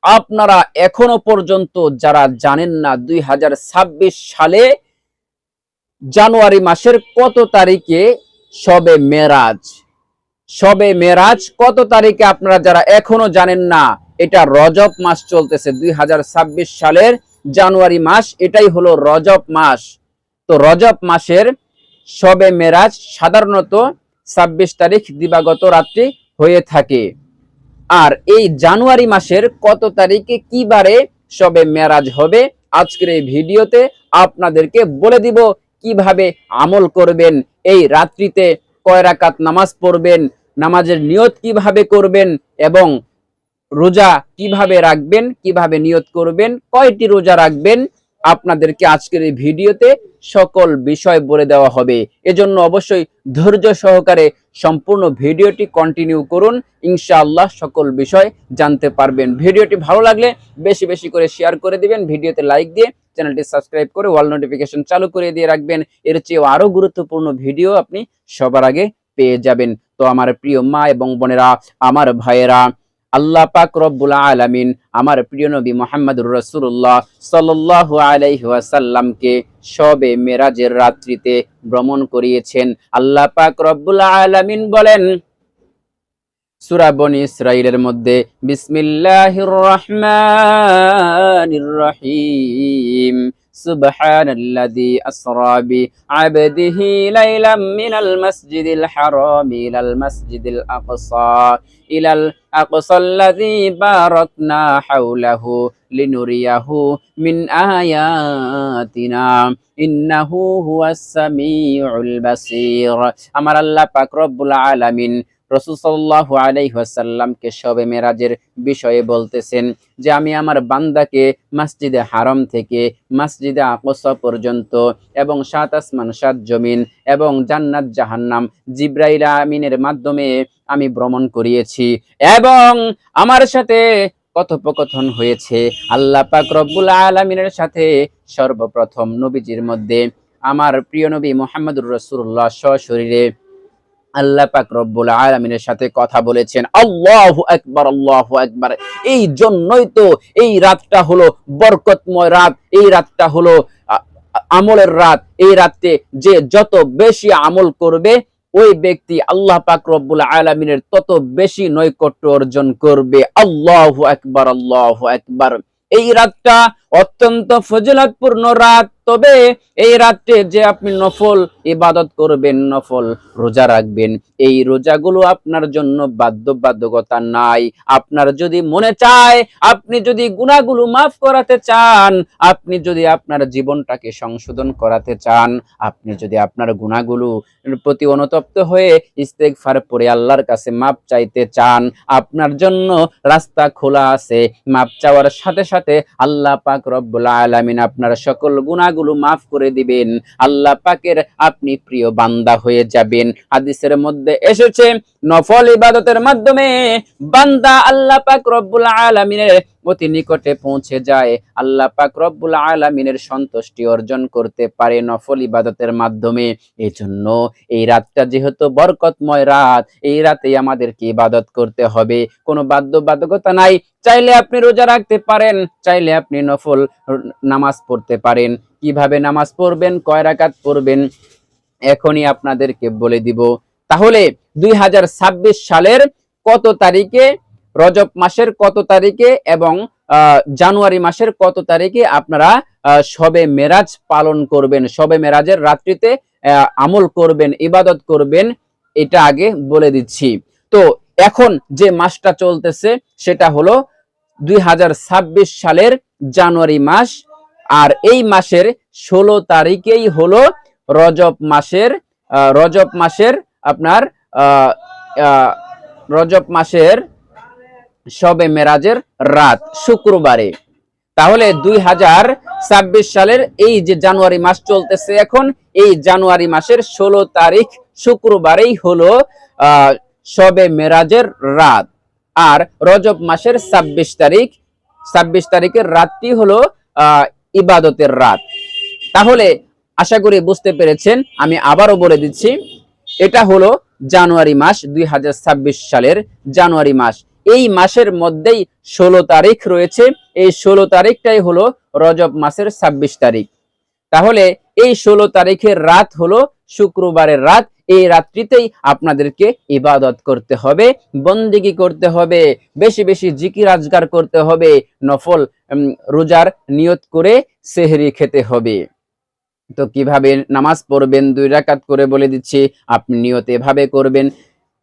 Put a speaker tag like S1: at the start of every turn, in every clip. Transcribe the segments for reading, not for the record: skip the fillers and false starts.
S1: আপনারা এখনো পর্যন্ত যারা জানেন না 2026 সালে জানুয়ারি মাসের কত তারিখে শবে মেরাজ কত তারিখে, আপনারা যারা এখনো জানেন না, এটা রজব মাস চলতেছে 2026 সালের জানুয়ারি মাস, এটাই হলো রজব মাস। তো রজব মাসের শবে মেরাজ সাধারণত 26 তারিখ দিবাগত রাত্রি হয়ে থাকে। আর এই জানুয়ারি মাসের কত তারিখে কি বারে শবে মেরাজ হবে, আজকের এই ভিডিওতে আপনাদেরকে বলে দিব কিভাবে আমল করবেন, এই রাত্রিতে কয় রাকাত নামাজ পড়বেন, নামাজের নিয়ত কিভাবে করবেন এবং রোজা কিভাবে রাখবেন, কিভাবে নিয়ত করবেন, কয়টি রোজা রাখবেন, আপনাদেরকে আজকের এই ভিডিওতে সকল বিষয় বলে দেওয়া হবে। এজন্য অবশ্যই ধৈর্য সহকারে সম্পূর্ণ ভিডিওটি কন্টিনিউ করুন, ইনশাআল্লাহ সকল বিষয় জানতে পারবেন। ভিডিওটি ভালো লাগলে বেশি বেশি করে শেয়ার করে দিবেন, ভিডিওতে লাইক দিয়ে চ্যানেলটি সাবস্ক্রাইব করে অল নোটিফিকেশন চালু করে দিয়ে রাখবেন। এর চেয়েও আরো গুরুত্বপূর্ণ ভিডিও আপনি সবার আগে পেয়ে যাবেন। তো আমার প্রিয় মা এবং বোনেরা, আমার ভাইয়েরা, আল্লাহ পাক রব্বুল আলামিন আমার প্রিয় নবী মুহাম্মদুর রাসূলুল্লাহ সাল্লাল্লাহু আলাইহি ওয়াসাল্লামকে শবে মেরাজের রাত্রিতে ভ্রমণ করিয়েছেন। আল্লাহ পাক রব্বুল আলামিন বলেন সূরা বনী ইসরাঈলের মধ্যে, বিসমিল্লাহির রহমানির রহিম, সুবহানাল্লাযী আসরা বিআবদিহি লাইলাম মিনাল মাসজিদিল হারামি ইলাল মাসজিদিল আকসা আল্লাযী বারাকনা হাওলাহু লিনুরিয়াহু মিন আয়াতিনা ইন্নাহু হুয়াস সামিউল বাসীর। আমার আল্লাহ পাক রব্বুল আলামিন রাসূল সাল্লাল্লাহু আলাইহি ওয়াসাল্লামকে শবে মেরাজের বিষয়ে বলতেছেন যে আমি আমার বান্দাকে মসজিদে হারাম থেকে মসজিদে আকসা পর্যন্ত এবং 7 আসমান 7 জমিন এবং জান্নাত জাহান্নাম জিবরাইল আমিনের মাধ্যমে আমি ভ্রমণ করিয়েছি এবং আমার সাথে কথোপকথন হয়েছে। আল্লাহ পাক রব্বুল আলামিনের সাথে সর্বপ্রথম নবীজির মধ্যে আমার প্রিয় নবী মুহাম্মদুর রাসূলুল্লাহ সশরীরে আল্লাহ পাক রব্বুল আলামিনের সাথে কথা বলেছেন। আল্লাহু আকবার, আল্লাহু আকবার। এই জন্যই তো এই রাতটা হলো বরকতময় রাত, এই রাতটা হলো আমলের রাত। এই রাতে যে যত বেশি আমল করবে ওই ব্যক্তি আল্লাহ পাক রব্বুল আলামিনের তত বেশি নৈকট্য অর্জন করবে। আল্লাহু আকবার, আল্লাহু আকবার। এই রাতটা অত্যন্ত ফজিলতপূর্ণ রাত। তবে এই রাতে যে আপনি নফল ইবাদত করবেন, নফল রোজা রাখবেন, এই রোজাগুলো আপনার জন্য বাধ্যবাধকতা নাই। আপনার যদি মনে চায়, আপনি যদি গুনাহগুলো মাফ করাতে চান, আপনি যদি আপনার জীবনটাকে সংশোধন করাতে চান, আপনি যদি আপনার গুনাহগুলো প্রতি অনুতপ্ত হয়ে ইস্তেগফার পড়ে আল্লাহর কাছে মাফ চাইতে চান, আপনার জন্য রাস্তা খোলা আছে। মাফ চাওয়ার সাথে সাথে আল্লাহ পাক রব্বুল আলামিন আপনার সকল গুনাহগুলো মাফ করে দিবেন। আল্লাহ পাকের আপনি প্রিয় বান্দা হয়ে যাবেন। হাদিসের মধ্যে এসেছে নফল ইবাদতের মাধ্যমে বান্দা আল্লাহ পাক রব্বুল আলামিনের অতি নিকটে পৌঁছে যায়, আল্লাহ পাক রব্বুল আলামিনের সন্তুষ্টি অর্জন করতে পারে নফল ইবাদতের মাধ্যমে। এজন্য এই রাতটা যেহেতু বরকতময় রাত, এই রাতেই আমাদেরকে ইবাদত করতে হবে। কোনো বাধ্যবাধকতা নাই। চাইলে আপনি রোজা রাখতে পারেন, চাইলে আপনি নফল নামাজ পড়তে পারেন। কিভাবে নামাজ পড়বেন, কয় রাকাত পড়বেন, এখনই আপনাদেরকে বলে দিব। তাহলে 2026 সালের কত তারিখে, রজব মাসের কত তারিখে এবং জানুয়ারি মাসের কত তারিখে আপনারা শবে মেরাজ পালন করবেন, শবে মেরাজের রাত্রিতে আমল করবেন, ইবাদত করবেন, এটা আগে বলে দিচ্ছি। তো এখন যে মাসটা চলতেছে সেটা হলো 2026 সালের জানুয়ারি মাস। আর এই মাসের 16 তারিখেই হলো রজব মাসের আপনার রজব মাসের শবে মেরাজের রাত শুক্রবারে। তাহলে 2026 সালের এই যে জানুয়ারি মাস চলতেছে এখন, এই জানুয়ারি মাসের 16 তারিখ শুক্রবারেই হলো শবে মেরাজের রাত। আর রজব মাসের 26 তারিখের রাতটি হলো ইবাদতের রাত। তাহলে আশা করি বুঝতে পেরেছেন। আমি আবারও বলে দিচ্ছি, এটা হলো জানুয়ারি মাস, 2026 সালের জানুয়ারি মাস। এই মাসের মধ্যেই 16 তারিখ রয়েছে, এই 16 তারিখটাই হলো রজব মাসের 26 তারিখ। তাহলে এই 16 তারিখের রাত হলো শুক্রবারের রাত। এই রাত্রিতেই আপনাদেরকে ইবাদত করতে হবে, বন্দেগী করতে হবে, বেশি বেশি জিকির আজগার করতে হবে, নফল রোজার নিয়ত করে সেহরি খেতে হবে। তো কিভাবে নামাজ পড়বেন 2 রাকাত করে বলে দিচ্ছি, আপনি নিয়ত এভাবে করবেন,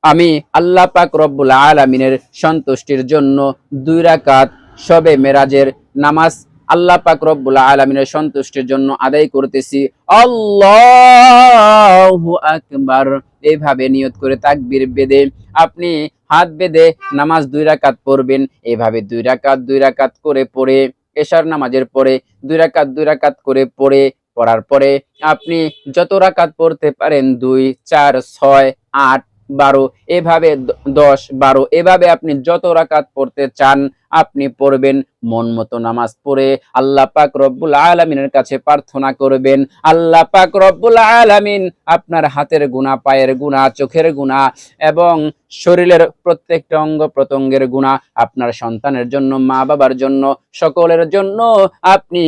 S1: আমি আল্লাহ পাক রব্বুল আলামিনের সন্তুষ্টির জন্য 2 রাকাত শবে মেরাজের নামাজ আল্লাহ পাক রব্বুল আলামিনের সন্তুষ্টির জন্য আদায় করতেছি, আল্লাহু আকবার। এইভাবে নিয়ত করে তাকবীর বেঁধে আপনি হাত বেঁধে নামাজ 2 রাকাত পড়বেন। এইভাবে 2 রাকাত 2 রাকাত করে পড়ে এশার নামাজের পরে 2 রাকাত 2 রাকাত করে পড়ার পরে আপনি যত রাকাত পড়তে পারেন 2, 4, 6, 8, 12 এভাবে 10, 12 এভাবে আপনি যত রাকাত পড়তে চান আপনি পড়বেন। মন মতো নামাজ পড়ে আল্লাহ পাক রব্বুল আলামিনের কাছে প্রার্থনা করবেন, আল্লাহ পাক রব্বুল আলামিন আপনার হাতের গুনাহ, পায়ের গুনাহ, চোখের গুনাহ এবং শরীরের প্রত্যেকটা অঙ্গ প্রত্যঙ্গের গুনাহ, আপনার সন্তানের জন্য, মা বাবার জন্য, সকলের জন্য আপনি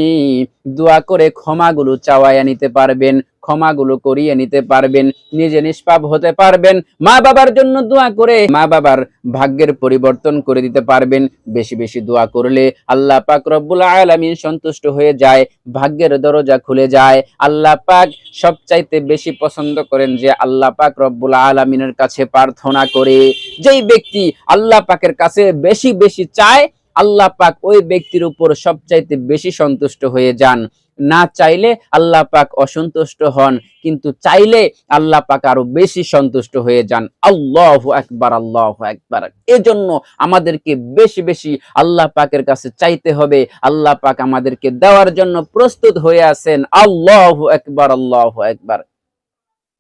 S1: দোয়া করে ক্ষমাগুলো চাওয়াইয়া নিতে পারবেন, ক্ষমাগুলো করিয়ে নিতে পারবেন, নিজে নিষ্পাপ হতে পারবেন। মা বাবার জন্য দোয়া করে মা বাবার ভাগ্যের পরিবর্তন করে দিতে পারবেন। বেশি বেশি দোয়া করলে আল্লাহ পাক রব্বুল আলামিন সন্তুষ্ট হয়ে যায়, ভাগ্যের দরজা খুলে যায়। আল্লাহ পাক সবচাইতে বেশি পছন্দ করেন যে আল্লাহ পাক রব্বুল আলামিনের কাছে প্রার্থনা করে। যেই ব্যক্তি আল্লাহ পাকের কাছে বেশি বেশি চায়, আল্লাহ পাক ওই ব্যক্তির উপর সবচাইতে বেশি সন্তুষ্ট হয়ে যান। না চাইলে আল্লাহ পাক অসন্তুষ্ট হন, কিন্তু চাইলে আল্লাহ পাক আরো বেশি সন্তুষ্ট হয়ে যান। আল্লাহু আকবার, আল্লাহু আকবার। এজন্য আমাদেরকে বেশি বেশি আল্লাহ পাকের কাছে চাইতে হবে। আল্লাহ পাক আমাদেরকে দেওয়ার জন্য প্রস্তুত হয়ে আছেন। আল্লাহু আকবার, আল্লাহু আকবার।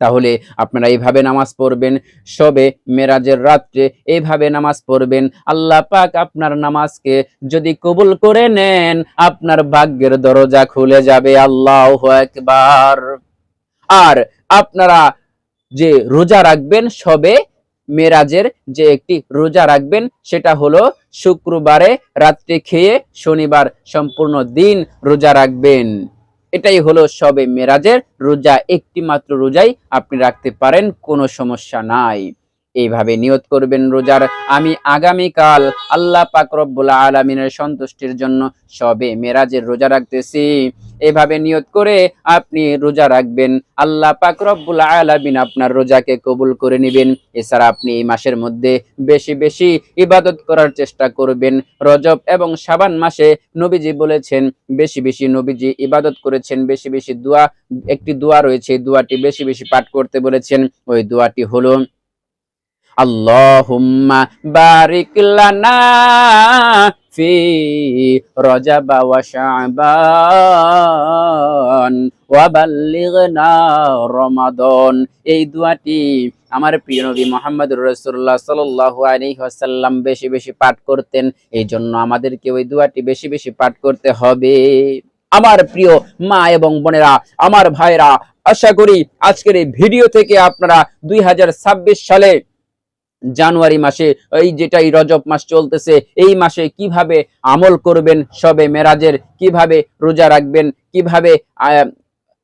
S1: তাহলে আপনারা এইভাবে নামাজ পড়বেন, শবে মেরাজের রাত্রে এইভাবে নামাজ পড়বেন। আল্লাহ পাক আপনার নামাজকে যদি কবুল করে নেন, আপনার ভাগ্যের দরজা খুলে যাবে। আল্লাহু আকবার। আর আপনারা যে রোজা রাখবেন, শবে মেরাজের যে একটি রোজা রাখবেন, সেটা হলো শুক্রবারে রাত্রে খেয়ে শনিবার সম্পূর্ণ দিন রোজা রাখবেন। এটাই হলো শবে মেরাজের রোজা। একটি মাত্র রোজাই আপনি রাখতে পারেন, কোনো সমস্যা নাই। এইভাবে নিয়ত করবেন রোজার, আমি আগামীকাল আল্লাহ পাক রব্বুল আলামিনের সন্তুষ্টির জন্য শবে মেরাজের রোজা রাখতেছি। এভাবে নিয়ত করে আপনি রোজা রাখবেন, আল্লাহ পাক রব্বুল আলামিন আপনার রোজাকে কবুল করে নেবেন। এছাড়া আপনি এই মাসের মধ্যে বেশি বেশি ইবাদত করার চেষ্টা করবেন। রজব এবং শাবান মাসে নবীজি বলেছেন, বেশি বেশি নবীজি ইবাদত করেছেন, বেশি বেশি দোয়া, একটি দোয়া রয়েছে, দোয়াটি বেশি বেশি পাঠ করতে বলেছেন। ওই দোয়াটি হলো, আল্লাহুম্মা বারিক লানা ফি রজব ওয়া শাবান ওয়া বাল্লিগনা রমাদান। এই দোয়াটি আমার প্রিয় নবী মুহাম্মদুর রাসূলুল্লাহ সাল্লাল্লাহু আলাইহি ওয়াসাল্লাম বেশি বেশি পাঠ করতেন। এই জন্য আমাদেরকে ওই দোয়াটি বেশি বেশি পাঠ করতে হবে। আমার প্রিয় মা এবং বোনেরা, আমার ভাইরা, আশা করি আজকের এই ভিডিও থেকে আপনারা 2026 সালে জানুয়ারি মাসে, এই যেটা এই রজব মাস চলতেছে, এই মাসে কিভাবে আমল করবেন, শবে মেরাজের কিভাবে রোজা রাখবেন, কিভাবে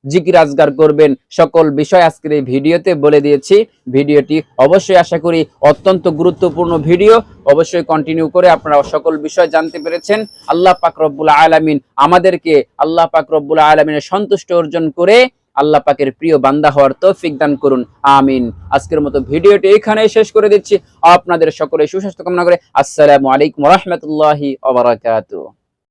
S1: জিকির আজগার করবেন, সকল বিষয় আজকের এই ভিডিওতে বলে দিয়েছি। ভিডিওটি অবশ্যই আশা করি অত্যন্ত গুরুত্বপূর্ণ ভিডিও, অবশ্যই কন্টিনিউ করে আপনারা সকল বিষয় জানতে পেরেছেন। আল্লাহ পাক রব্বুল আলামিন আমাদেরকে আল্লাহ পাক রব্বুল আলামিনের সন্তুষ্ট অর্জন করে আল্লাহ পাকের প্রিয় বান্দা হওয়ার তৌফিক দান করুন, আমিন। আজকের মতো ভিডিওটি এখানেই শেষ করে দিচ্ছি। আপনাদের সকলের সুস্বাস্থ্য কামনা করে আসসালামু আলাইকুম ওয়া রাহমাতুল্লাহি ওয়া বারাকাতুহু।